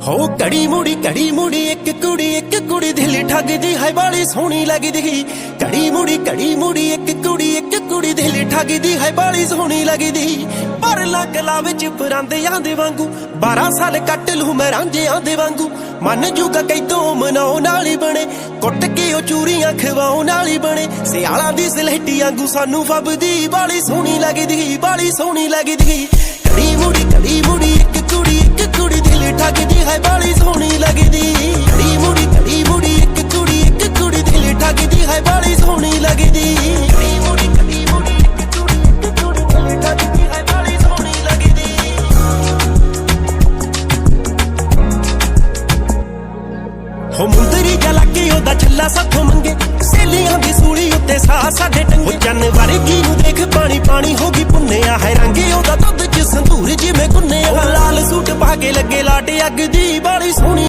हो कड़ी मुड़ी एक कुड़ी दिल ठगदी है बाली सोहनी लगदी। कड़ी मुड़ी एक कुड़ी दिल ठगदी है बाली सोहनी लगदी। पर कला विच परांदियां दे वांगू 12 साल कट लू मैं रांझियां दे वांगू। मन जूगा कैदों मनाउण वाली बने, कुट के ओ चूरियां खवाउण वाली बने। सियालां दी सलहटी वांगू सानू फबदी, बाली सोहनी लगदी बाली सोहनी लगदी। कड़ी मुड़ी एक कुड़ी दिल ठगदी है बाली सोहनी लगदी। कड़ी मुड़ी एक कुड़ी दिल ठगदी है बाली सोहनी लगदी। कड़ी मुड़ी एक कुड़ी दिल ठगदी है बाली सोहनी लगदी। हो मुंदरी जा लागे ओदा छल्ला साथों मंगे, सहेलियां दी सूली उत्ते साह साडे टंगे। चन्न वर्गी नूं देख पानी पानी हो गई पुन्नेआ है, रंगे ओदा दुध च संधूर जिवें गुन्नेआ। लाल सूट पा के लगे लाटे अग दी बाली सोहनी।